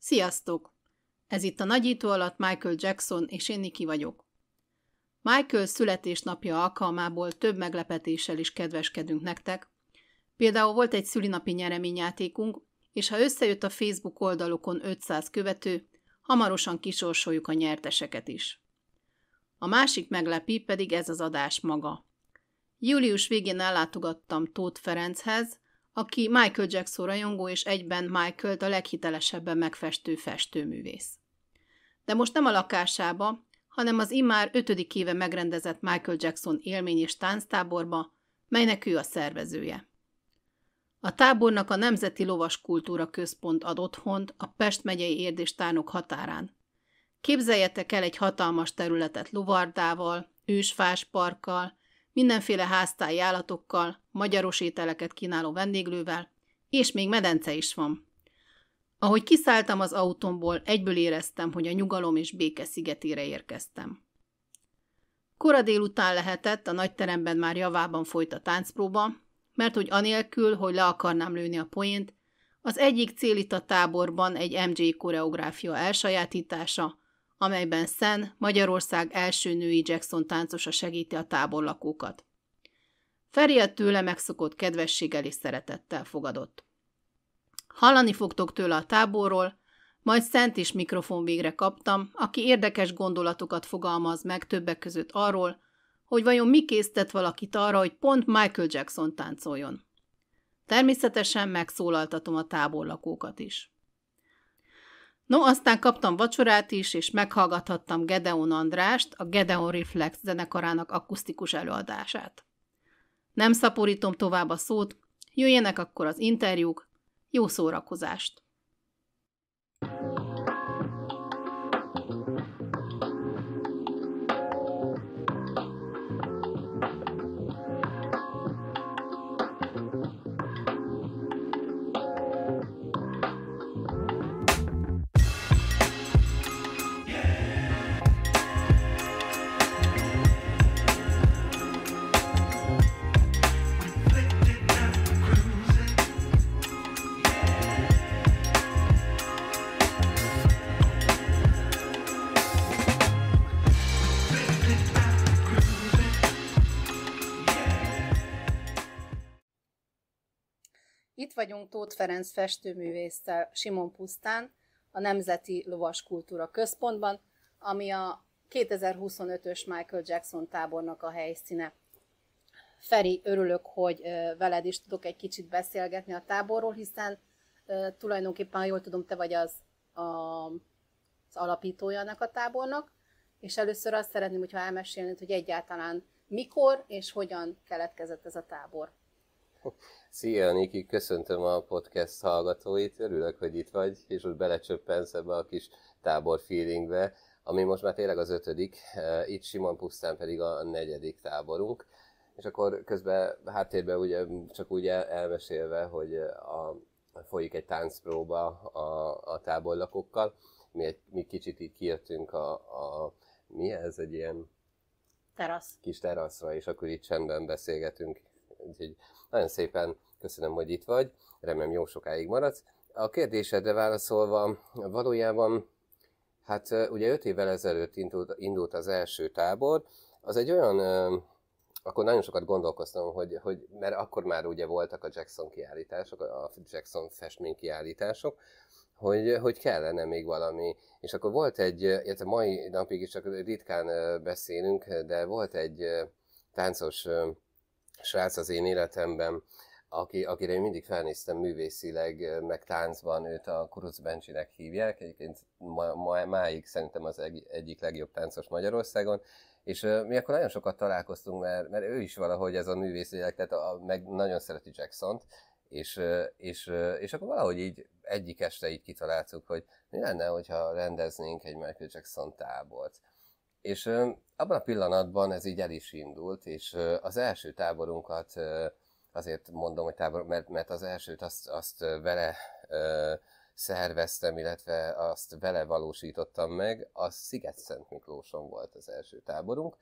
Sziasztok! Ez itt a nagyító alatt Michael Jackson, és én Niki vagyok. Michael születésnapja alkalmából több meglepetéssel is kedveskedünk nektek. Például volt egy szülinapi nyereményjátékunk, és ha összejött a Facebook oldalukon 500 követő, hamarosan kisorsoljuk a nyerteseket is. A másik meglepi pedig ez az adás maga. Július végén ellátogattam Tóth Ferenchez, aki Michael Jackson rajongó és egyben Michaelt a leghitelesebben megfestő festőművész. De most nem a lakásába, hanem az immár 5. éve megrendezett Michael Jackson élmény- és tánctáborba, melynek ő a szervezője. A tábornak a Nemzeti Lovaskultúra Központ ad otthont a Pest megyei Érdés-Tárnok határán. Képzeljetek el egy hatalmas területet lovardával, ősfás parkkal, mindenféle háztáji állatokkal, magyaros ételeket kínáló vendéglővel, és még medence is van. Ahogy kiszálltam az autómból, egyből éreztem, hogy a nyugalom és béke szigetére érkeztem. Kora délután lehetett, a nagyteremben már javában folyt a táncpróba, mert hogy anélkül, hogy le akarnám lőni a poént, az egyik cél itt a táborban egy MJ koreográfia elsajátítása, amelyben Sen, Magyarország első női Jackson táncosa segíti a táborlakókat. Feriet tőle megszokott kedvességgel és szeretettel fogadott. Hallani fogtok tőle a táborról, majd Sent is mikrofon végre kaptam, aki érdekes gondolatokat fogalmaz meg többek között arról, hogy vajon mi késztet valakit arra, hogy pont Michael Jackson táncoljon. Természetesen megszólaltatom a táborlakókat is. No, aztán kaptam vacsorát is, és meghallgathattam Gedeon Andrást, a Gedeon Reflex zenekarának akusztikus előadását. Nem szaporítom tovább a szót, jöjjenek akkor az interjúk, jó szórakozást! Itt vagyunk Tóth Ferenc festőművésszel Simon Pusztán, a Nemzeti Lovaskultúra Központban, ami a 2025-ös Michael Jackson tábornak a helyszíne. Feri, örülök, hogy veled is tudok egy kicsit beszélgetni a táborról, hiszen tulajdonképpen, ha jól tudom, te vagy az alapítója ennek a tábornak, és először azt szeretném, hogyha elmesélnéd, hogy egyáltalán mikor és hogyan keletkezett ez a tábor. Szia, Niki, köszöntöm a podcast hallgatóit, örülök, hogy itt vagy, és most belecsöppensz ebbe a kis tábor feelingbe, ami most már tényleg az 5., itt Simon Pusztán pedig a 4. táborunk. És akkor közben háttérben ugye csak úgy elmesélve, hogy folyik egy táncpróba a táborlakókkal. Mi kicsit így kijöttünk mi ez, egy ilyen kis teraszra, és akkor itt csendben beszélgetünk. Úgyhogy nagyon szépen köszönöm, hogy itt vagy, remélem jó sokáig maradsz. A kérdésedre válaszolva, valójában, hát ugye 5 évvel ezelőtt indult az első tábor, az egy olyan, akkor nagyon sokat gondolkoztam, mert akkor már ugye voltak a Jackson kiállítások, a Jackson festmény kiállítások, hogy kellene még valami. És akkor volt illetve mai napig is csak ritkán beszélünk, de volt egy táncos srác az én életemben, akire én mindig felnéztem művészileg, meg táncban, őt a Kuruc Bencsinek hívják, egyébként máig szerintem az egyik legjobb táncos Magyarországon, és mi akkor nagyon sokat találkoztunk, mert ő is valahogy ez a művészileg, tehát meg nagyon szereti Jacksont, és akkor valahogy így egyik este így kitaláltuk, hogy mi lenne, hogyha rendeznénk egy Michael Jackson tábort. És abban a pillanatban ez így el is indult, és az első táborunkat, azért mondom, hogy tábor, mert az elsőt azt vele szerveztem, illetve azt vele valósítottam meg, az Sziget-Szent-Miklóson volt az első táborunk,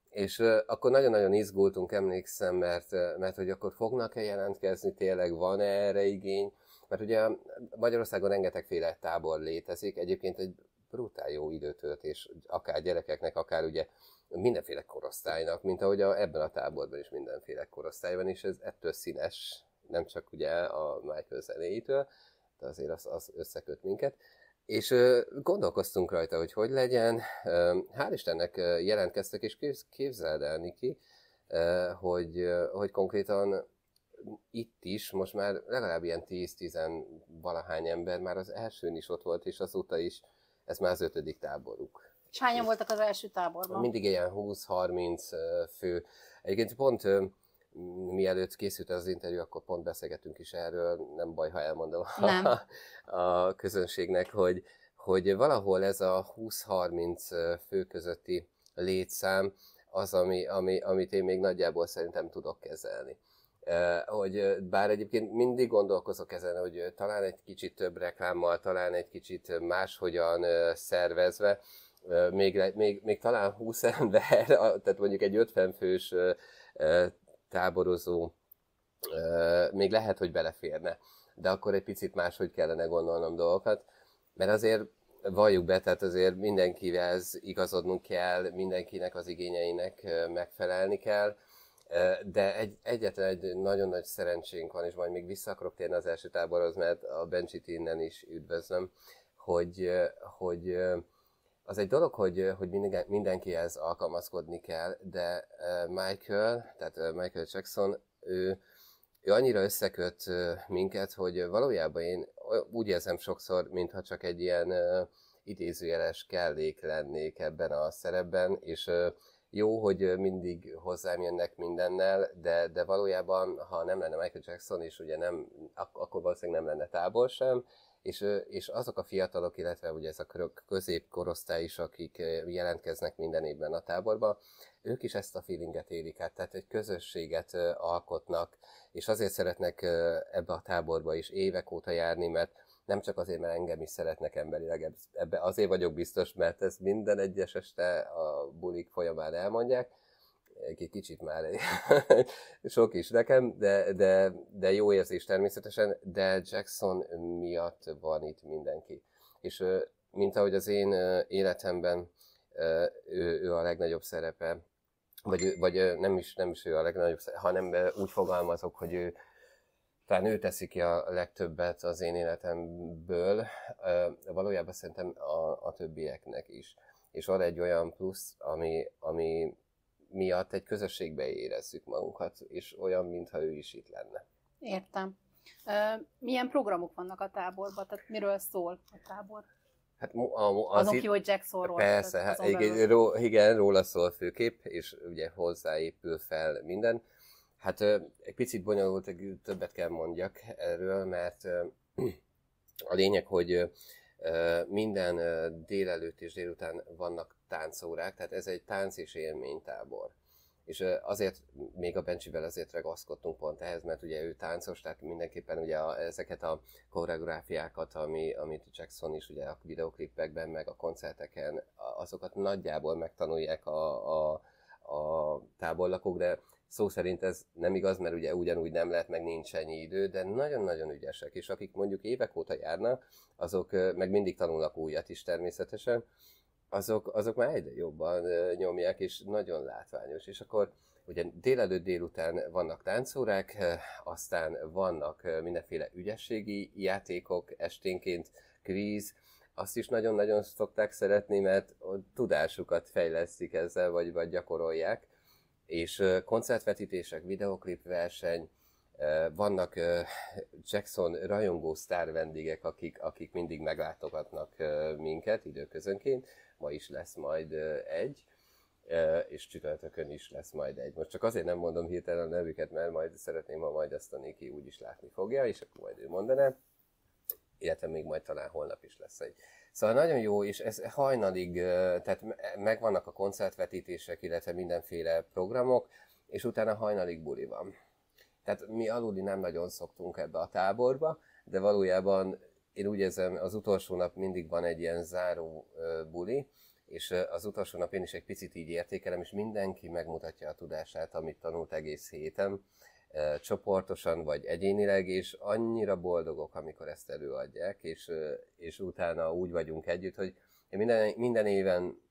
és akkor nagyon-nagyon izgultunk, emlékszem, mert hogy akkor fognak-e jelentkezni, tényleg van-e erre igény, Mert ugye Magyarországon rengetegféle tábor létezik, egyébként egy brutál jó időtöltés, akár gyerekeknek, akár ugye mindenféle korosztálynak, mint ahogy ebben a táborban is mindenféle korosztály van, és ez ettől színes, nem csak ugye a Michael zenéitől, de azért az összeköt minket. És gondolkoztunk rajta, hogy legyen. Hál' Istennek jelentkeztek, és képzeld el, Niki, hogy konkrétan itt is most már legalább ilyen 10-10 valahány ember már az elsőn is ott volt, és azóta is ez már az 5. táboruk. És hányan voltak az első táborban? Mindig ilyen 20-30 fő. Egyébként pont mielőtt készült az interjú, akkor pont beszélgetünk is erről, nem baj, ha elmondom a közönségnek, hogy valahol ez a 20-30 fő közötti létszám az, amit én még nagyjából szerintem tudok kezelni. Hogy bár egyébként mindig gondolkozok ezen, hogy talán egy kicsit több reklámmal, talán egy kicsit máshogyan szervezve, még talán 20 ember, tehát mondjuk egy 50 fős táborozó még lehet, hogy beleférne. De akkor egy picit máshogy kellene gondolnom dolgokat, mert azért valljuk be, tehát azért mindenkihez igazodnunk kell, mindenkinek az igényeinek megfelelni kell, de egyetlen egy nagyon nagy szerencsénk van, és majd még vissza akarok térni az első táborhoz, mert a Bencsit innen is üdvözlöm, hogy az egy dolog, hogy mindenkihez alkalmazkodni kell, de Michael Jackson, ő annyira összeköt minket, hogy valójában én úgy érzem sokszor, mintha csak egy ilyen idézőjeles kellék lennék ebben a szerepben, és jó, hogy mindig hozzám jönnek mindennel, de valójában, ha nem lenne Michael Jackson, és ugye nem, akkor valószínűleg nem lenne tábor sem, és azok a fiatalok, illetve ugye ez a középkorosztály is, akik jelentkeznek minden évben a táborba, ők is ezt a feelinget élik át, tehát egy közösséget alkotnak, és azért szeretnek ebbe a táborba is évek óta járni, mert nem csak azért, mert engem is szeretnek emberileg, ebbe azért vagyok biztos, mert ezt minden egyes este a bulik folyamán elmondják, egy kicsit már sok is nekem, de jó érzés természetesen, de Jackson miatt van itt mindenki. És mint ahogy az én életemben ő a legnagyobb szerepe, vagy nem is ő a legnagyobb szerepe, hanem úgy fogalmazok, hogy talán ő teszi ki a legtöbbet az én életemből, valójában szerintem a többieknek is. És van egy olyan plusz, ami miatt egy közösségbe érezzük magunkat, és olyan, mintha ő is itt lenne. Értem. Milyen programok vannak a táborban? Tehát miről szól a tábor? Hát azon ki, hogy Jacksonról. Persze, igen, róla szól főképp, és ugye hozzáépül fel minden. Hát egy picit bonyolult, többet kell mondjak erről, mert a lényeg, hogy minden délelőtt és délután vannak táncórák, tehát ez egy tánc és élménytábor. És azért még a Bencsivel azért ragaszkodtunk pont ehhez, mert ugye ő táncos, tehát mindenképpen ugye ezeket a koreográfiákat, amit Jackson is ugye a videoklipekben, meg a koncerteken, azokat nagyjából megtanulják a táborlakók, de szó szerint ez nem igaz, mert ugye ugyanúgy nem lehet, meg nincs ennyi idő, de nagyon-nagyon ügyesek, és akik mondjuk évek óta járnak, azok meg mindig tanulnak újat is természetesen, azok már egyre jobban nyomják, és nagyon látványos. És akkor ugye délután vannak táncórák, aztán vannak mindenféle ügyességi játékok, esténként kvíz, azt is nagyon-nagyon szokták szeretni, mert a tudásukat fejlesztik ezzel, vagy gyakorolják. És koncertvetítések, videoklip verseny, vannak Jackson rajongó sztár vendégek, akik mindig meglátogatnak minket időközönként. Ma is lesz majd egy, és csütörtökön is lesz majd egy. Most csak azért nem mondom hirtelen a nevüket, mert majd szeretném, ha majd ezt a Niki úgy is látni fogja, és akkor majd ő mondaná. Illetve még majd talán holnap is lesz egy. Szóval nagyon jó, és ez hajnalig, tehát megvannak a koncertvetítések, illetve mindenféle programok, és utána hajnalig buli van. Tehát mi aludni nem nagyon szoktunk ebbe a táborba, de valójában én úgy érzem, az utolsó nap mindig van egy ilyen záró buli, és az utolsó nap én is egy picit így értékelem, és mindenki megmutatja a tudását, amit tanult egész héten. csoportosan vagy egyénileg, és annyira boldogok, amikor ezt előadják, és utána úgy vagyunk együtt, hogy minden éven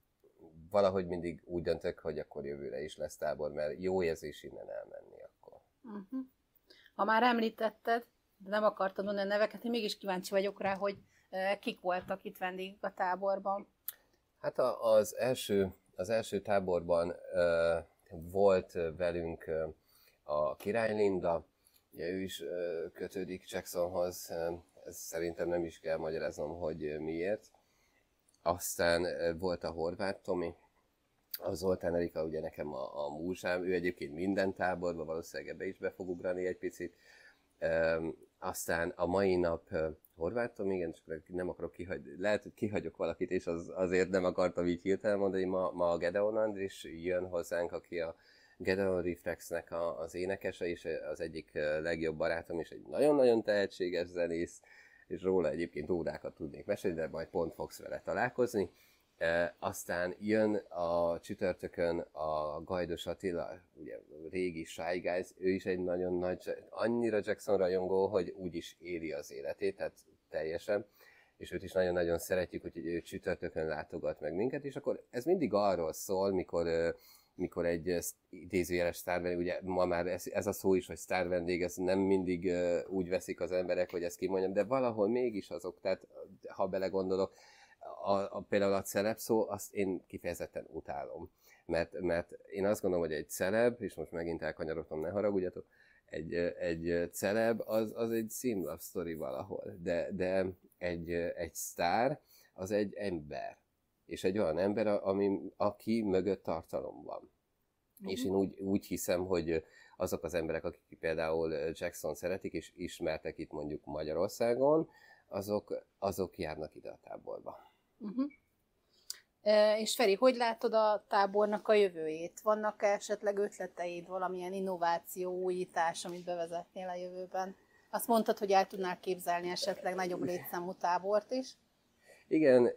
valahogy mindig úgy döntök, hogy akkor jövőre is lesz tábor, mert jó érzés innen elmenni akkor. Ha már említetted, de nem akartad mondani a neveket, én mégis kíváncsi vagyok rá, hogy kik voltak itt vendégek a táborban. Hát az első táborban volt velünk a Király Linda, ugye ő is kötődik Jacksonhoz, ez szerintem nem is kell magyaráznom, hogy miért. Aztán volt a Horváth Tomi, a Zoltán Erika, ugye nekem a múzsám, ő egyébként minden táborban, valószínűleg ebbe is be fog ugrani egy picit. Aztán a mai nap Horváth Tomi, igen, csak nem akarok kihagyni, lehet, hogy kihagyok valakit, és azért nem akartam így hirtelen mondani, ma a Gedeon Andris jön hozzánk, aki a Gedeon Reflexnek az énekese, és az egyik legjobb barátom, és egy nagyon-nagyon tehetséges zenész, és róla egyébként órákat tudnék mesélni, de majd pont fogsz vele találkozni. Aztán jön a csütörtökön a Gajdos Attila, ugye régi Shy Guys, ő is egy nagyon nagy, annyira Jackson rajongó, hogy úgy is éli az életét, tehát teljesen, és őt is nagyon-nagyon szeretjük, úgyhogy ő csütörtökön látogat meg minket, és akkor ez mindig arról szól, mikor egy idézőjeles sztárvendég, ugye ma már ez a szó is, hogy sztárvendég, ez nem mindig úgy veszik az emberek, hogy ezt kimondjam, de valahol mégis azok, tehát ha belegondolok, például a celeb szó, azt én kifejezetten utálom. Mert én azt gondolom, hogy egy celeb, és most megint elkanyarodtam, ne haragudjatok, egy celeb az egy színlap sztori valahol, de egy sztár az egy ember. És egy olyan ember, aki mögött tartalom van. És én úgy hiszem, hogy azok az emberek, akik például Jackson szeretik, és ismertek itt mondjuk Magyarországon, azok járnak ide a táborba. És Feri, hogy látod a tábornak a jövőjét? Vannak esetleg ötleteid, valamilyen innováció, újítás, amit bevezetnél a jövőben? Azt mondtad, hogy el tudnál képzelni esetleg nagyobb létszámú tábort is? Igen,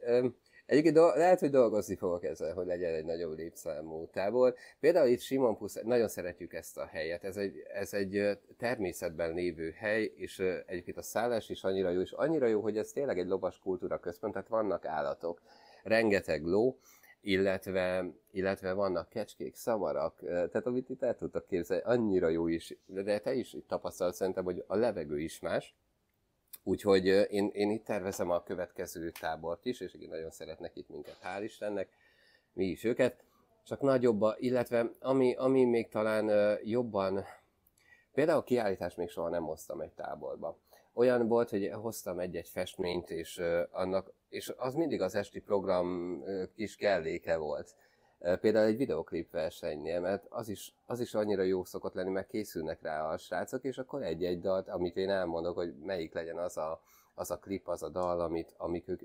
egyébként lehet, hogy dolgozni fogok ezzel, hogy legyen egy nagyobb létszámú tábor. Például itt Simonpusz, nagyon szeretjük ezt a helyet. Ez egy természetben lévő hely, és egyébként a szállás is annyira jó, és annyira jó, hogy ez tényleg egy lovas kultúra központ, tehát vannak állatok, rengeteg ló, illetve vannak kecskék, szamarak, tehát amit itt el tudtak képzelni, annyira jó is, de te is tapasztalod szerintem, hogy a levegő is más. Úgyhogy én itt tervezem a következő tábort is, és én nagyon szeretnek itt minket, hál' Istennek, mi is őket. Csak nagyobb, illetve ami még talán jobban, például kiállítást még soha nem hoztam egy táborba. Olyan volt, hogy hoztam egy-egy festményt, és az mindig az esti program kis kelléke volt. Például egy videoklip versenynél, mert az is annyira jó szokott lenni, mert készülnek rá a srácok, és akkor egy-egy dalt, amit én elmondok, hogy melyik legyen az a klip, az a dal,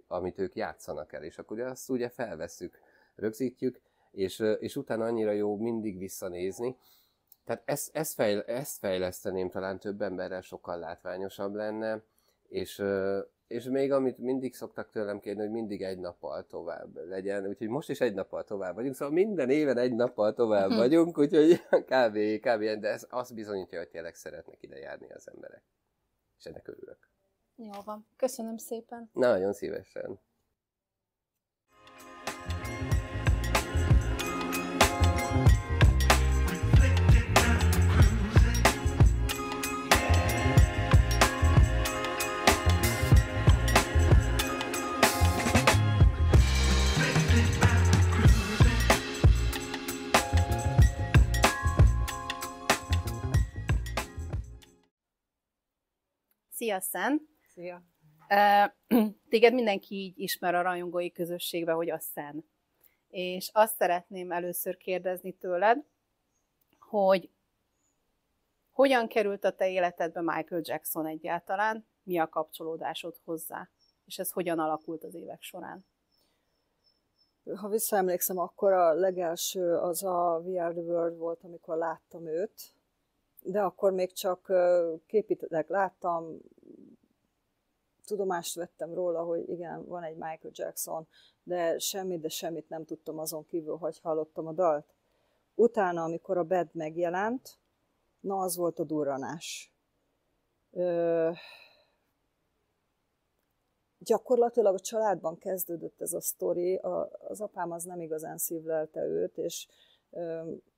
amit ők játszanak el, és akkor azt ugye felvesszük, rögzítjük, és utána annyira jó mindig visszanézni. Tehát ezt fejleszteném, talán több emberrel sokkal látványosabb lenne, és még amit mindig szoktak tőlem kérni, hogy mindig egy nappal tovább legyen, úgyhogy most is egy nappal tovább vagyunk, szóval minden éven egy nappal tovább vagyunk, úgyhogy kb. De ez azt bizonyítja, hogy tényleg szeretnek ide járni az emberek. És ennek örülök. Jó van, köszönöm szépen. Nagyon szívesen. Szia, Szen! Szia! Téged mindenki így ismer a rajongói közösségben, hogy a Szen. És azt szeretném először kérdezni tőled, hogy hogyan került a te életedbe Michael Jackson egyáltalán, mi a kapcsolódásod hozzá, és ez hogyan alakult az évek során? Ha visszaemlékszem, akkor a legelső az a We Are The World volt, amikor láttam őt, de akkor még csak képítetek láttam, tudomást vettem róla, hogy igen, van egy Michael Jackson, de semmit nem tudtam azon kívül, hogy hallottam a dalt. Utána, amikor a Bad megjelent, Na, az volt a durranás. Gyakorlatilag a családban kezdődött ez a sztori, az apám az nem igazán szívlelte őt, és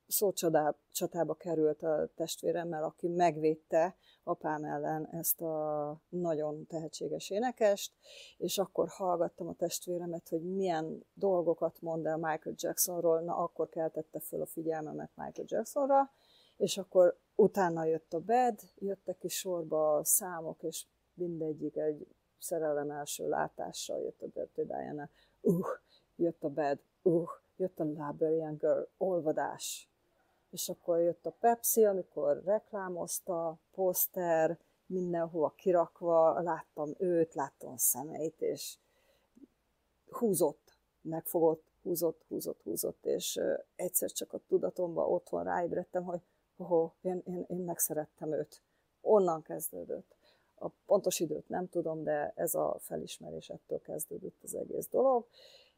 szócsatába került a testvéremmel, aki megvédte apám ellen ezt a nagyon tehetséges énekest, és akkor hallgattam a testvéremet, hogy milyen dolgokat mond el Michael Jacksonról, na akkor keltette föl a figyelmemet Michael Jacksonra, és akkor utána jött a Bad, jöttek ki sorba a számok, és mindegyik egy szerelem első látással jött a Dirty Diana, jött a Bad, jött a Librarian Girl, olvadás. És akkor jött a Pepsi, amikor reklámozta, poszter, mindenhova kirakva, láttam őt, láttam a szemeit, és húzott, megfogott, húzott, és egyszer csak a tudatomba otthon ráébredtem, hogy én megszerettem őt. Onnan kezdődött. A pontos időt nem tudom, de ez a felismerés, ettől kezdődött az egész dolog.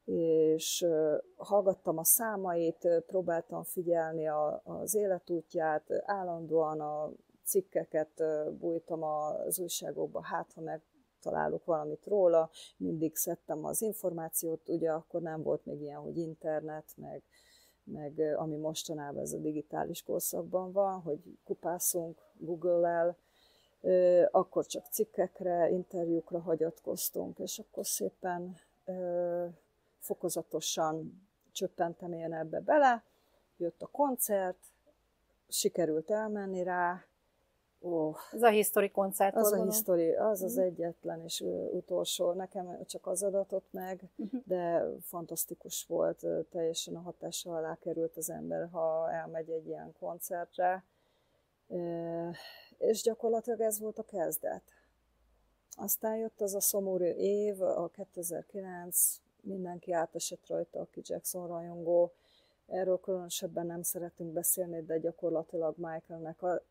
És hallgattam a számait, próbáltam figyelni az életútját, állandóan a cikkeket bújtam az újságokba, hát ha megtalálok valamit róla, mindig szedtem az információt, ugye akkor nem volt még ilyen, hogy internet, meg ami mostanában ez a digitális korszakban van, hogy kupászunk Google-lel, akkor csak cikkekre, interjúkra hagyatkoztunk, és akkor szépen fokozatosan csöppentem én ebbe bele, jött a koncert, sikerült elmenni rá. Ez a History koncert. Az a History, az egyetlen és utolsó. Nekem csak az adatot meg, de fantasztikus volt, teljesen a hatása alá került az ember, ha elmegy egy ilyen koncertre. És gyakorlatilag ez volt a kezdet. Aztán jött az a szomorú év, a 2009, mindenki átesett rajta, aki Jackson rajongó. Erről különösebben nem szeretünk beszélni, de gyakorlatilag Michaelnek a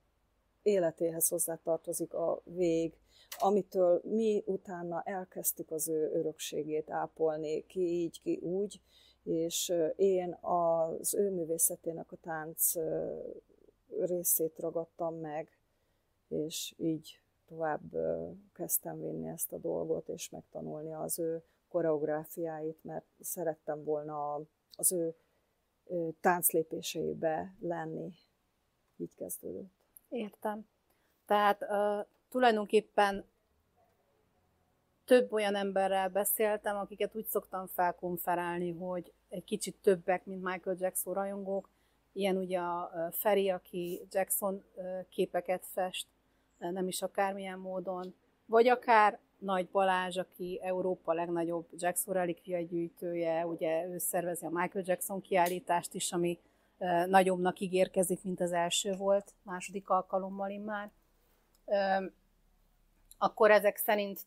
életéhez hozzátartozik a vég, amitől mi utána elkezdtük az ő örökségét ápolni, ki így, ki úgy, és én az ő művészetének a tánc részét ragadtam meg, és így tovább kezdtem vinni ezt a dolgot, és megtanulni az ő koreográfiáit, mert szerettem volna az ő tánclépéseibe lenni. Így kezdődött. Értem. Tehát tulajdonképpen több olyan emberrel beszéltem, akiket úgy szoktam felkonferálni, hogy egy kicsit többek, mint Michael Jackson rajongók. Ilyen ugye a Feri, aki Jackson képeket fest, nem is akármilyen módon, vagy akár Nagy Balázs, aki Európa legnagyobb Jackson relikvia gyűjtője, ugye ő szervezi a Michael Jackson kiállítást is, ami nagyobbnak ígérkezik, mint az első volt, második alkalommal immár. Akkor ezek szerint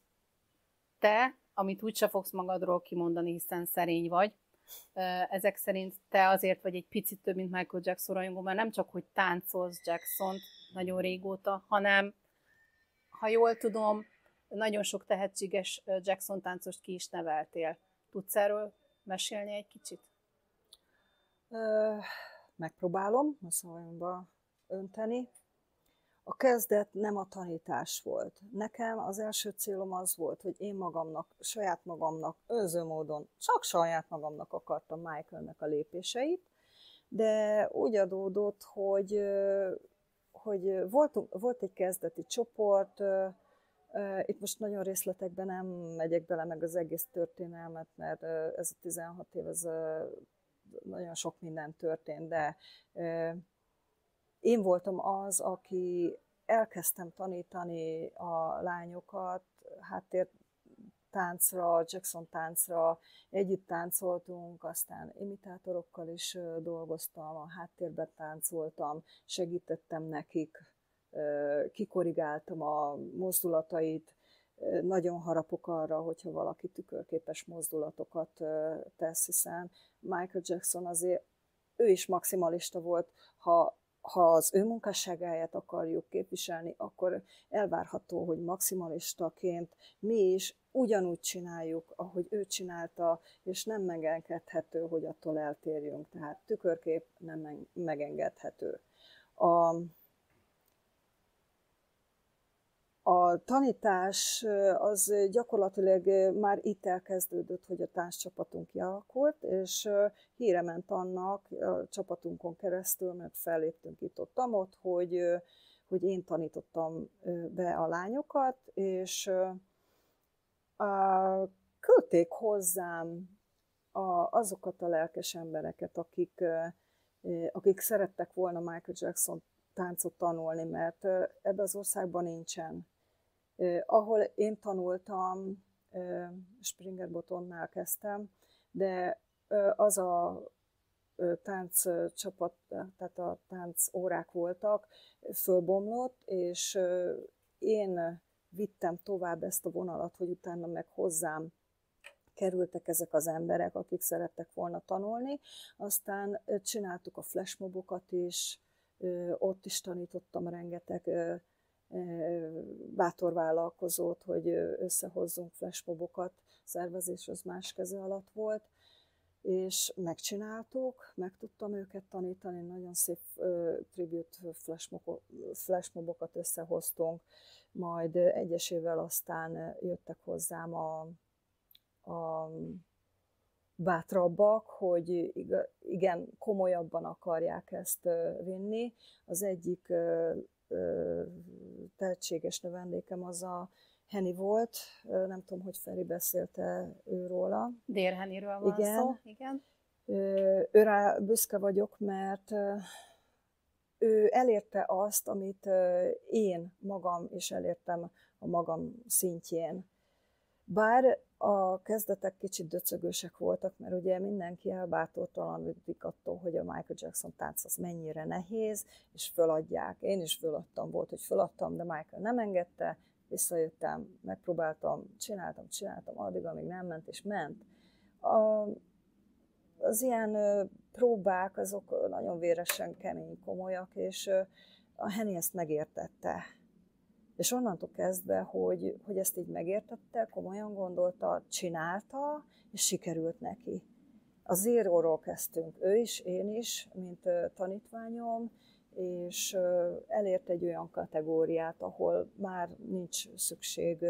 te, amit úgyse fogsz magadról kimondani, hiszen szerény vagy, ezek szerint te azért vagy egy picit több, mint Michael Jackson rajongó, mert nem csak, hogy táncolsz Jacksont nagyon régóta, hanem, ha jól tudom, nagyon sok tehetséges Jackson táncost ki is neveltél. Tudsz erről mesélni egy kicsit? Megpróbálom a szavamba önteni. A kezdet nem a tanítás volt. Nekem az első célom az volt, hogy én magamnak, saját magamnak, önző módon, csak saját magamnak akartam Michaelnek a lépéseit, de úgy adódott, hogy volt egy kezdeti csoport, itt most nagyon részletekben nem megyek bele meg az egész történelmet, mert ez a 16 év, ez nagyon sok minden történt, de én voltam az, aki elkezdtem tanítani a lányokat háttértáncra, Jackson táncra, együtt táncoltunk, aztán imitátorokkal is dolgoztam, a háttérben táncoltam, segítettem nekik, kikorrigáltam a mozdulatait, nagyon harapok arra, hogyha valaki tükörképes mozdulatokat tesz, hiszen Michael Jackson azért, ő is maximalista volt, ha az ő munkásságáját akarjuk képviselni, akkor elvárható, hogy maximalistaként mi is ugyanúgy csináljuk, ahogy ő csinálta, és nem megengedhető, hogy attól eltérjünk. Tehát tükörkép nem megengedhető. A tanítás az gyakorlatilag már itt elkezdődött, hogy a tánccsapatunk kialakult, és híre ment annak a csapatunkon keresztül, mert felléptünk itt-ott, hogy én tanítottam be a lányokat, és küldték hozzám azokat a lelkes embereket, akik szerettek volna Michael Jackson táncot tanulni, mert ebben az országban nincsen. Ahol én tanultam, Springerbotonnál kezdtem, de az a tánccsapat, tehát a táncórák voltak, fölbomlott, és én vittem tovább ezt a vonalat, hogy utána meg hozzám kerültek ezek az emberek, akik szerettek volna tanulni. Aztán csináltuk a flashmobokat is, ott is tanítottam rengeteg bátor vállalkozót, hogy összehozzunk flashmobokat, szervezés az más keze alatt volt, és megcsináltuk, meg tudtam őket tanítani, nagyon szép tribute flashmobokat összehoztunk, majd egyesével aztán jöttek hozzám a bátrabbak, hogy igen, komolyabban akarják ezt vinni. Az egyik tehetséges növendékem az a Henny volt, nem tudom, hogy Feri beszélte őróla. Dér Hennyről van szó, igen. Őrá büszke vagyok, mert ő elérte azt, amit én magam is elértem a magam szintjén. Bár a kezdetek kicsit döcögősek voltak, mert ugye mindenki elbátortalanodik attól, hogy a Michael Jackson tánc az mennyire nehéz, és föladják. Én is föladtam, volt, hogy föladtam, de Michael nem engedte, visszajöttem, megpróbáltam, csináltam, addig, amíg nem ment, és ment. Az ilyen próbák, azok nagyon véresen, kemény, komolyak, és a Henny ezt megértette. És onnantól kezdve, hogy ezt így megértette, komolyan gondolta, csinálta, és sikerült neki. A zéróról kezdtünk, ő is, én is, mint tanítványom, és elért egy olyan kategóriát, ahol már nincs szükség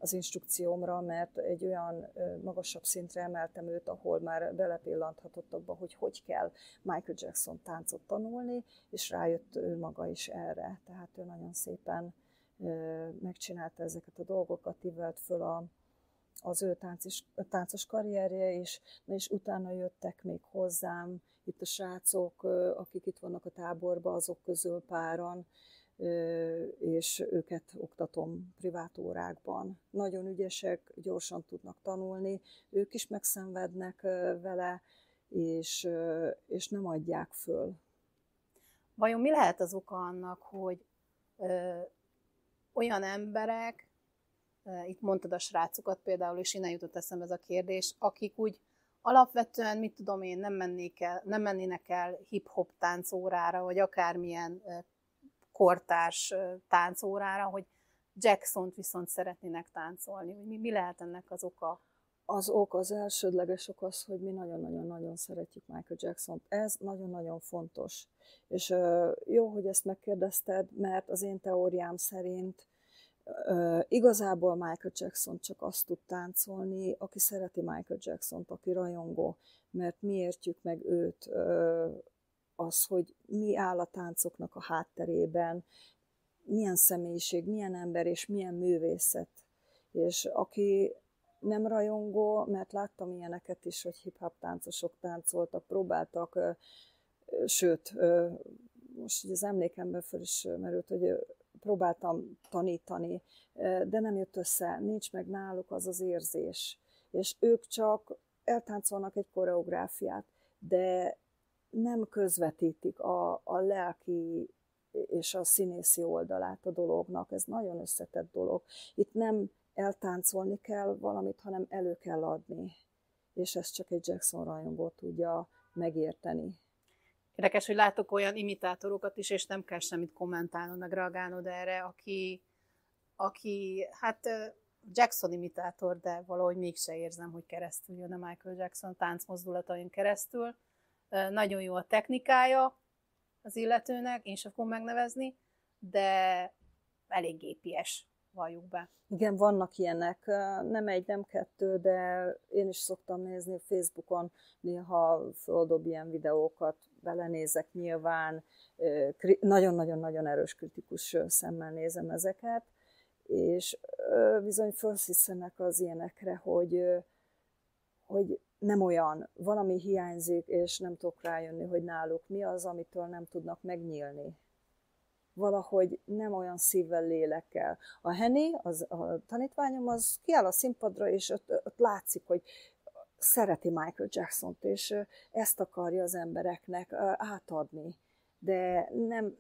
az instrukciómra, mert egy olyan magasabb szintre emeltem őt, ahol már belepillanthatott abba, hogy kell Michael Jackson táncot tanulni, és rájött ő maga is erre. Tehát ő nagyon szépen megcsinálta ezeket a dolgokat, ívelt föl az ő táncos karrierje is, és utána jöttek még hozzám itt a srácok, akik itt vannak a táborban, azok közül páran, és őket oktatom privát órákban. Nagyon ügyesek, gyorsan tudnak tanulni, ők is megszenvednek vele, és nem adják föl. Vajon mi lehet az oka annak, hogy olyan emberek, itt mondtad a srácokat például, és innen jutott eszembe ez a kérdés, akik úgy alapvetően, mit tudom én, nem mennének el hip-hop táncórára, vagy akármilyen kortárs táncórára, hogy Jacksont viszont szeretnének táncolni. Mi lehet ennek az oka? Az elsődleges ok az, hogy mi nagyon-nagyon-nagyon szeretjük Michael Jacksont. Ez nagyon-nagyon fontos. És jó, hogy ezt megkérdezted, mert az én teóriám szerint igazából Michael Jackson csak azt tud táncolni, aki szereti Michael Jacksont, aki rajongó, mert mi értjük meg őt, az, hogy mi áll a táncoknak a hátterében, milyen személyiség, milyen ember és milyen művészet. És aki nem rajongó, mert láttam ilyeneket is, hogy hip-hop táncosok táncoltak, próbáltak, sőt, most így az emlékemben föl is merült, hogy próbáltam tanítani, de nem jött össze, nincs meg náluk az az érzés. És ők csak eltáncolnak egy koreográfiát, de nem közvetítik a lelki és a színészi oldalát a dolognak. Ez nagyon összetett dolog. Itt nem eltáncolni kell valamit, hanem elő kell adni. És ezt csak egy Jackson rajongó tudja megérteni. Érdekes, hogy látok olyan imitátorokat is, és nem kell semmit kommentálnod, meg reagálnod erre, aki hát Jackson imitátor, de valahogy mégse érzem, hogy keresztül jön a Michael Jackson táncmozdulatain keresztül. Nagyon jó a technikája az illetőnek, én sem fogom megnevezni, de elég gépies, valljuk be. Igen, vannak ilyenek, nem egy, nem kettő, de én is szoktam nézni Facebookon, néha földob ilyen videókat, belenézek nyilván, nagyon-nagyon-nagyon erős kritikus szemmel nézem ezeket, és bizony felsziszenek az ilyenekre, hogy nem olyan, valami hiányzik, és nem tudok rájönni, hogy náluk mi az, amitől nem tudnak megnyílni. Valahogy nem olyan szívvel, lélekkel. A Henny, a tanítványom, az kiáll a színpadra, és ott látszik, hogy szereti Michael Jacksont, és ezt akarja az embereknek átadni. De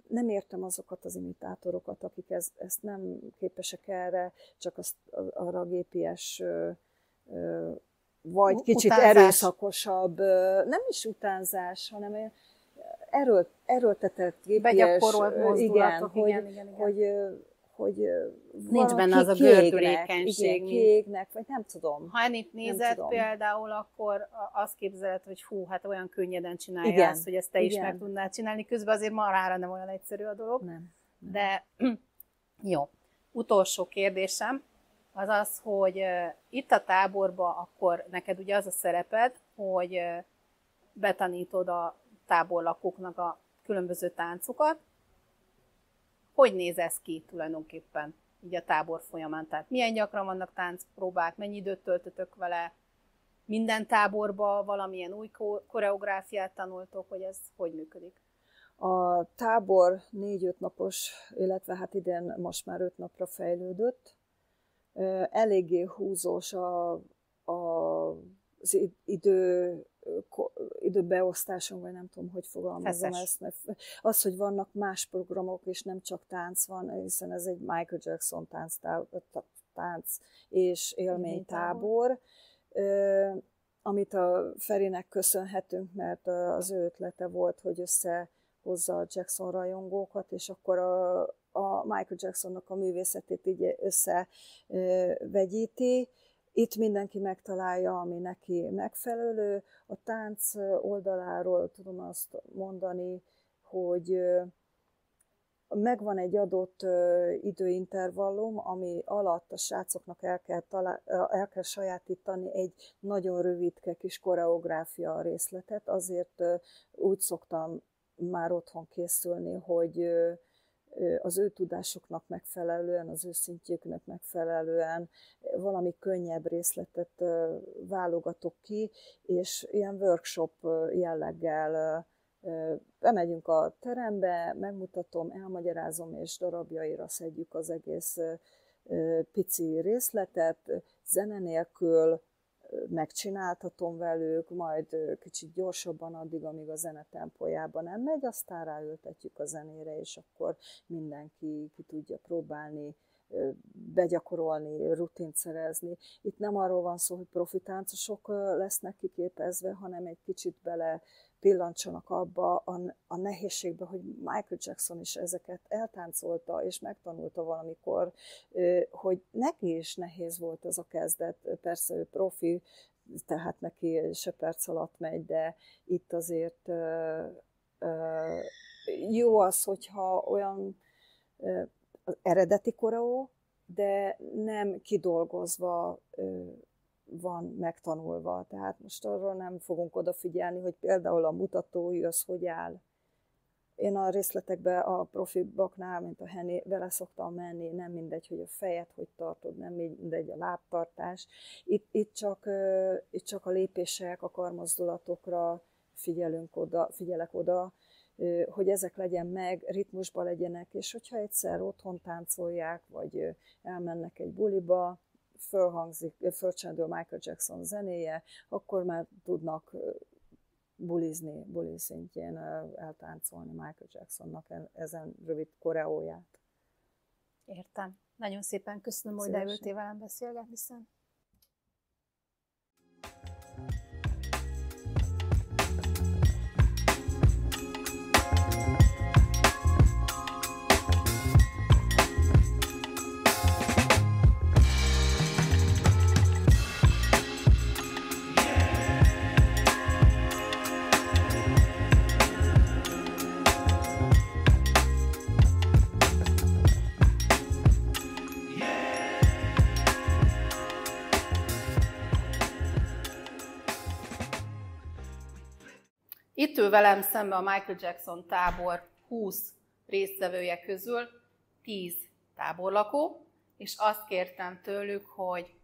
nem értem azokat az imitátorokat, akik ezt nem képesek erre, csak arra a gépies, vagy kicsit utánzás. Erőszakosabb, nem is utánzás, hanem erőltetett gépies, begyakorolt mozdulatok, hogy nincs benne az a gördülékenység. Kéknek, vagy nem tudom. Ha Enit nézed például, akkor azt képzeled, hogy hú, hát olyan könnyeden csinálja azt, hogy ezt te is meg tudnád csinálni. Közben azért marára nem olyan egyszerű a dolog. Nem. De jó. Utolsó kérdésem az az, hogy itt a táborban akkor neked ugye az a szereped, hogy betanítod a táborlakóknak a különböző táncokat. Hogy néz ez ki tulajdonképpen így a tábor folyamán? Tehát milyen gyakran vannak táncpróbák, mennyi időt töltötök vele? Minden táborban valamilyen új koreográfiát tanultok, hogy ez hogy működik? A tábor 4-5 napos, illetve hát idén most már 5 napra fejlődött. Eléggé húzós az időbeosztáson, vagy nem tudom, hogy fogalmazom ezt. Az, hogy vannak más programok, és nem csak tánc van, hiszen ez egy Michael Jackson tánc és élménytábor, amit a Ferinek köszönhetünk, mert az ő ötlete volt, hogy összehozza a Jackson rajongókat, és akkor a Michael Jacksonnak a művészetét így összevegyíti. Itt mindenki megtalálja, ami neki megfelelő. A tánc oldaláról tudom azt mondani, hogy megvan egy adott időintervallum, ami alatt a srácoknak el kell sajátítani egy nagyon rövidke kis koreográfia részletet. Azért úgy szoktam már otthon készülni, hogy az ő tudásuknak megfelelően, az ő szintjüknek megfelelően valami könnyebb részletet válogatok ki, és ilyen workshop jelleggel bemegyünk a terembe, megmutatom, elmagyarázom, és darabjaira szedjük az egész pici részletet, zene nélkül megcsináltatom velük, majd kicsit gyorsabban addig, amíg a zene tempójában nem megy, aztán ráültetjük a zenére, és akkor mindenki ki tudja próbálni, begyakorolni, rutint szerezni. Itt nem arról van szó, hogy profi táncosok lesznek kiképezve, hanem egy kicsit bele pillantsanak abba a nehézségbe, hogy Michael Jackson is ezeket eltáncolta, és megtanulta valamikor, hogy neki is nehéz volt ez a kezdet. Persze ő profi, tehát neki se perc alatt megy, de itt azért jó az, hogyha olyan az eredeti koreó, de nem kidolgozva van megtanulva. Tehát most arról nem fogunk odafigyelni, hogy például a mutatói az hogy áll. Én a részletekben a profibaknál, mint a Henny, vele szoktam menni, nem mindegy, hogy a fejet hogy tartod, nem mindegy a lábtartás. Itt csak a lépések, a karmozdulatokra figyelek oda, hogy ezek legyen meg, ritmusban legyenek, és hogyha egyszer otthon táncolják, vagy elmennek egy buliba, fölcsendül Michael Jackson zenéje, akkor már tudnak buli szintjén eltáncolni Michael Jacksonnak ezen rövid koreóját. Értem. Nagyon szépen köszönöm, hogy leültél velem beszélgetni, Szent. Itt ül velem szembe a Michael Jackson tábor 20 résztvevője közül 10 táborlakó, és azt kértem tőlük, hogy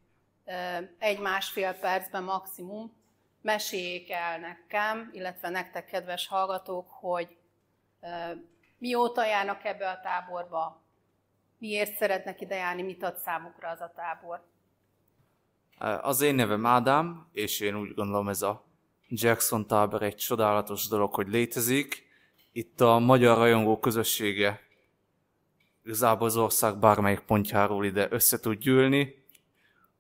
1-1,5 percben maximum meséljék el nekem, illetve nektek, kedves hallgatók, hogy mióta járnak ebbe a táborba, miért szeretnek ide járni, mit ad számukra az a tábor. Az én nevem Ádám, és én úgy gondolom, ez a Jackson tábor egy csodálatos dolog, hogy létezik. Itt a magyar rajongó közössége igazából az ország bármelyik pontjáról ide össze tud gyűlni.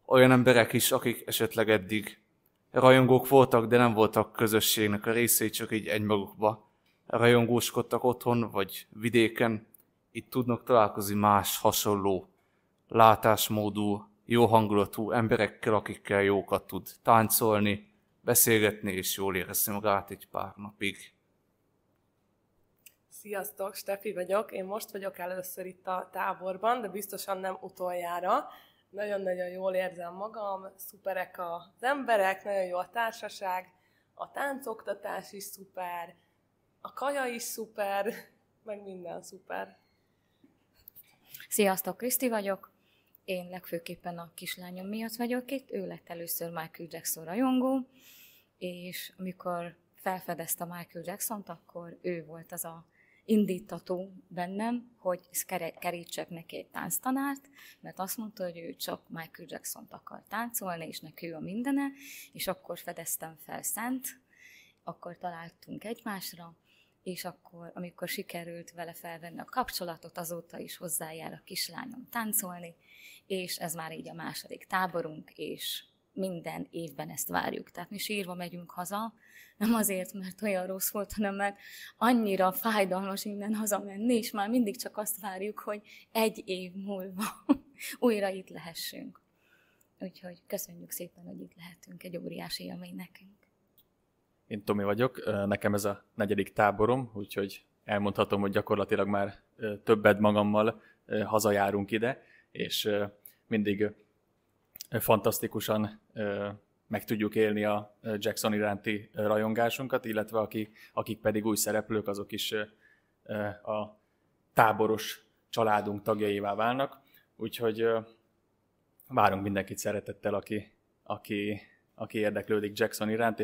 Olyan emberek is, akik esetleg eddig rajongók voltak, de nem voltak közösségnek a részei, csak így egymagukba rajongóskodtak otthon vagy vidéken. Itt tudnak találkozni más hasonló látásmódú, jó hangulatú emberekkel, akikkel jókat tud táncolni, beszélgetni és jól érezni magát egy pár napig. Sziasztok, Steffi vagyok. Én most vagyok először itt a táborban, de biztosan nem utoljára. Nagyon-nagyon jól érzem magam, szuperek az emberek, nagyon jó a társaság, a táncoktatás is szuper, a kaja is szuper, meg minden szuper. Sziasztok, Kriszti vagyok. Én legfőképpen a kislányom miatt vagyok itt. Ő lett először Michael Jackson rajongó, és amikor felfedezte Michael Jacksont, akkor ő volt az a indítató bennem, hogy kerítsek neki egy tánctanárt, mert azt mondta, hogy ő csak Michael Jacksont akar táncolni, és neki ő a mindene, és akkor fedeztem fel Szent, akkor találtunk egymásra, és akkor, amikor sikerült vele felvenni a kapcsolatot, azóta is hozzájár a kislányom táncolni, és ez már így a második táborunk, és minden évben ezt várjuk. Tehát mi sírva megyünk haza, nem azért, mert olyan rossz volt, hanem mert annyira fájdalmas innen hazamenni, és már mindig csak azt várjuk, hogy 1 év múlva újra itt lehessünk. Úgyhogy köszönjük szépen, hogy itt lehetünk, egy óriási élmény nekünk. Én Tomi vagyok, nekem ez a 4. táborom, úgyhogy elmondhatom, hogy gyakorlatilag már többet magammal hazajárunk ide, és mindig fantasztikusan meg tudjuk élni a Jackson iránti rajongásunkat, illetve akik pedig új szereplők, azok is a táboros családunk tagjaivá válnak. Úgyhogy várunk mindenkit szeretettel, aki érdeklődik Jackson iránt,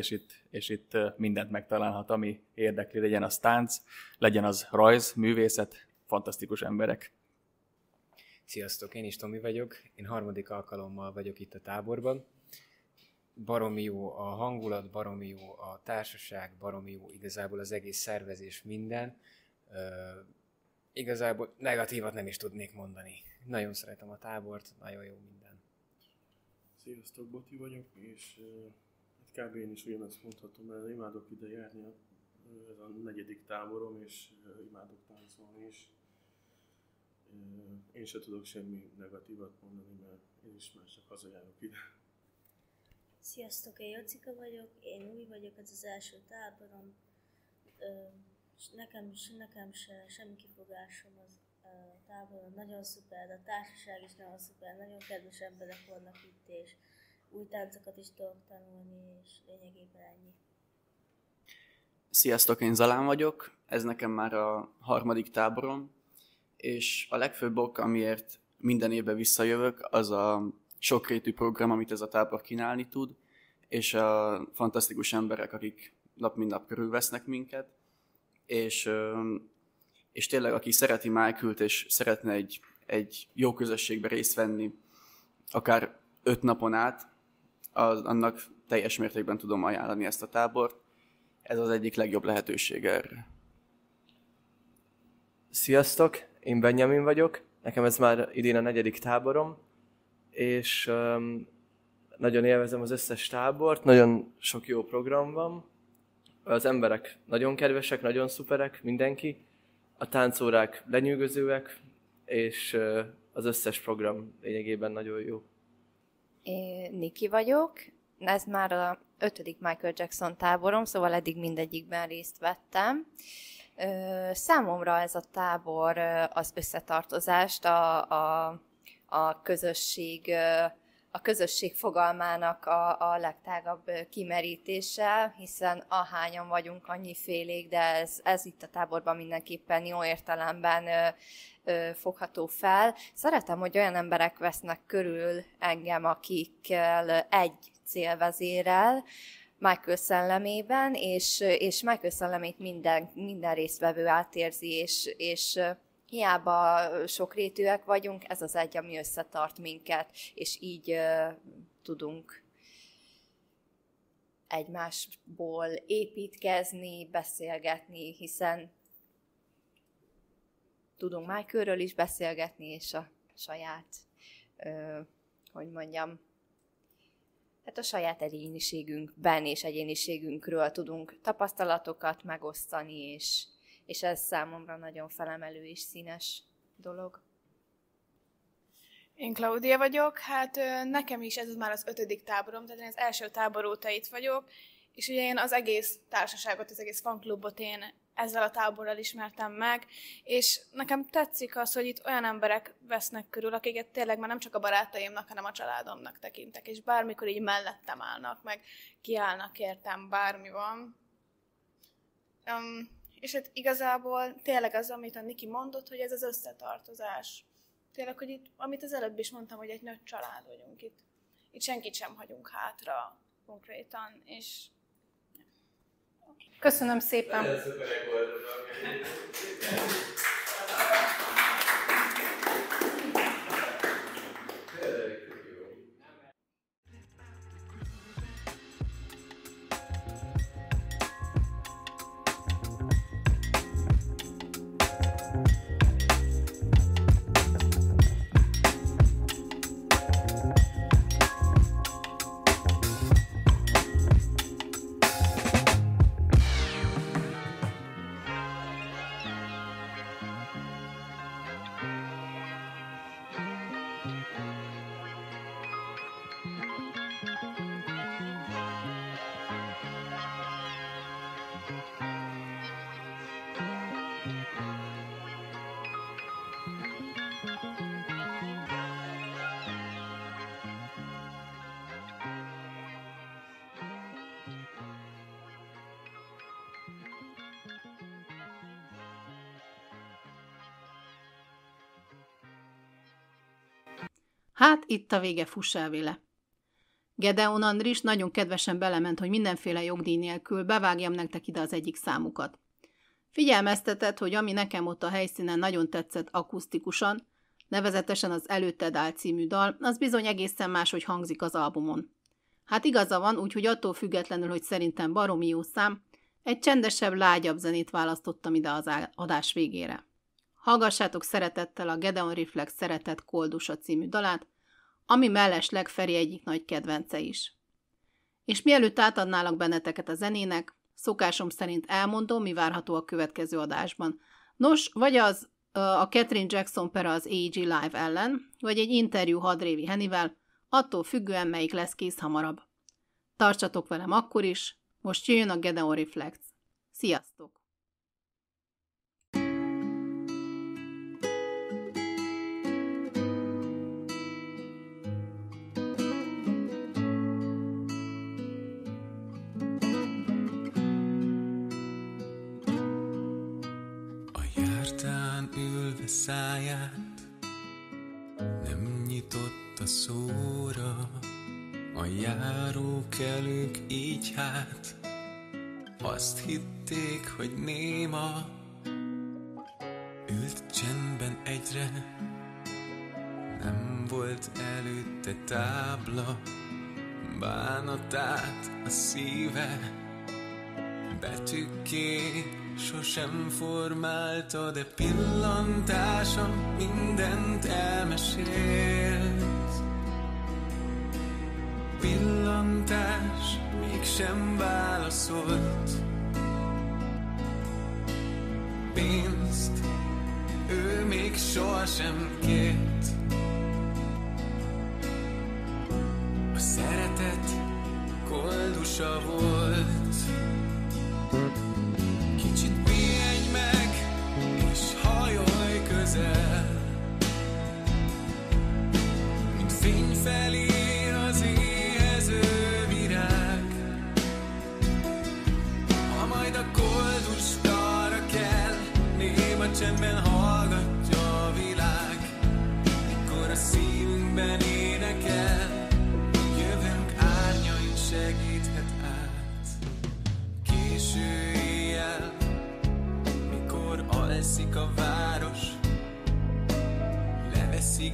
és itt mindent megtalálhat, ami érdekli, legyen az tánc, legyen az rajz, művészet, fantasztikus emberek. Sziasztok, én is Tomi vagyok, én 3. alkalommal vagyok itt a táborban. Baromi jó a hangulat, baromi jó a társaság, baromi jó igazából az egész szervezés, minden. Igazából negatívat nem is tudnék mondani. Nagyon szeretem a tábort, nagyon jó minden. Sziasztok, Boti vagyok, és kb. Én is ugyanazt mondhatom, mert imádok ide járni, ez a 4. táborom, és imádok táncolni is. Én se tudok semmi negatívat mondani, mert én is már csak hazajárok ide. Sziasztok, én Jocika vagyok, én új vagyok, ez az első táborom. Nekem se semmi kifogásom az táboron, nagyon szuper, a társaság is nagyon szuper, nagyon kedves emberek vannak itt, és új táncokat is tudok tanulni, és lényegében ennyi. Sziasztok, én Zalán vagyok, ez nekem már a 3. táborom, és a legfőbb ok, amiért minden évben visszajövök, az a sokrétű program, amit ez a tábor kínálni tud, és a fantasztikus emberek, akik nap mint nap körülvesznek minket, és tényleg, aki szereti Michaelt, és szeretne egy jó közösségbe részt venni, akár 5 napon át, annak teljes mértékben tudom ajánlani ezt a tábort. Ez az egyik legjobb lehetőség erre. Sziasztok, én Benjamin vagyok, nekem ez már idén a 4. táborom, és nagyon élvezem az összes tábort, nagyon sok jó program van, az emberek nagyon kedvesek, nagyon szuperek, mindenki, a táncórák lenyűgözőek, és az összes program lényegében nagyon jó. Én Niki vagyok, ez már a 5. Michael Jackson táborom, szóval eddig mindegyikben részt vettem. Számomra ez a tábor az összetartozást, a közösség, a közösség fogalmának a legtágabb kimerítése, hiszen ahányan vagyunk, annyifélék, de ez itt a táborban mindenképpen jó értelemben fogható fel. Szeretem, hogy olyan emberek vesznek körül engem, akikkel egy cél vezérel, Michael szellemében, és Michael szellemét minden résztvevő átérzi, és hiába sokrétűek vagyunk, ez az egy, ami összetart minket, és így tudunk egymásból építkezni, beszélgetni, hiszen tudunk Michaelről is beszélgetni, és a saját, hát a saját egyéniségünkben és egyéniségünkről tudunk tapasztalatokat megosztani, és ez számomra nagyon felemelő és színes dolog. Én Klaudia vagyok, hát nekem is ez már az 5. táborom, tehát én az első tábor óta itt vagyok, és ugye én az egész társaságot, az egész fanklubot én ezzel a táborral ismertem meg, és nekem tetszik az, hogy itt olyan emberek vesznek körül, akiket tényleg már nem csak a barátaimnak, hanem a családomnak tekintek, és bármikor így mellettem állnak, meg kiállnak értem, bármi van. És hát igazából tényleg az, amit a Niki mondott, hogy ez az összetartozás. Tényleg, hogy itt, amit az előbb is mondtam, hogy egy nagy család vagyunk itt. Itt senkit sem hagyunk hátra konkrétan, és... Köszönöm szépen! Hát, itt a vége, fuss el vele. Gedeon Andris nagyon kedvesen belement, hogy mindenféle jogdíj nélkül bevágjam nektek ide az egyik számukat. Figyelmeztetett, hogy ami nekem ott a helyszínen nagyon tetszett akusztikusan, nevezetesen az Előtted áll című dal, az bizony egészen máshogy hangzik az albumon. Hát igaza van, úgyhogy attól függetlenül, hogy szerintem baromi jó szám, egy csendesebb, lágyabb zenét választottam ide az adás végére. Hallgassátok szeretettel a Gedeon Reflex Szeretett Koldusa című dalát, ami mellesleg Feri egyik nagy kedvence is. És mielőtt átadnálak benneteket a zenének, szokásom szerint elmondom, mi várható a következő adásban. Nos, vagy az a Catherine Jackson pera az AEG Live ellen, vagy egy interjú Hadrévi Hennivel, attól függően melyik lesz kész hamarabb. Tartsatok velem akkor is, most jöjjön a Gedeon Reflex. Sziasztok! Ülve száját nem nyitotta szóra, a járókelők így hát azt hitték, hogy néma. Ült csendben egyre, nem volt előtte tábla, bánatát a szíve betűkké sosem formálta, de pillantása mindent elmesélt. Pillantás mégsem válaszolt. Pénzt ő még sohasem kért. A szeretet koldusa volt. Kicsit pihenj meg, és hajolj közel, mint fény felé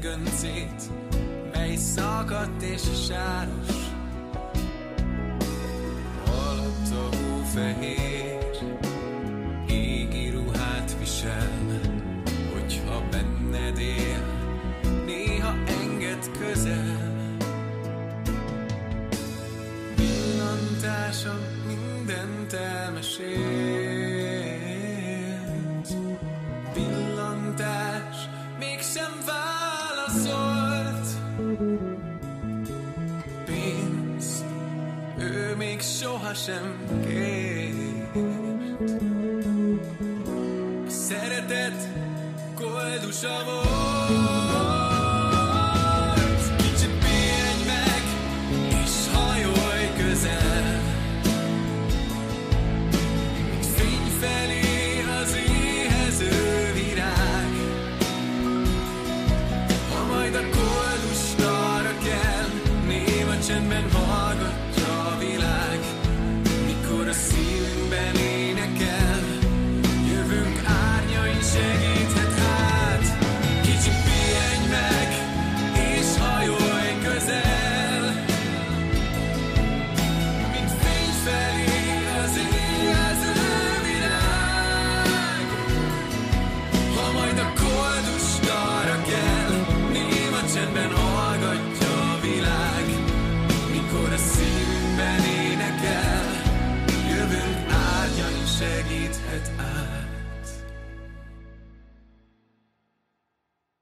göncét, mely szakadt és sáros. Alatta hófehér, égi ruhát visel, hogyha benned él, néha enged közel. Pillantása mindent elmesélt, pillantás mégsem válaszolt. Pénz, ő még sohasem kért. Szeretet koldusa volt.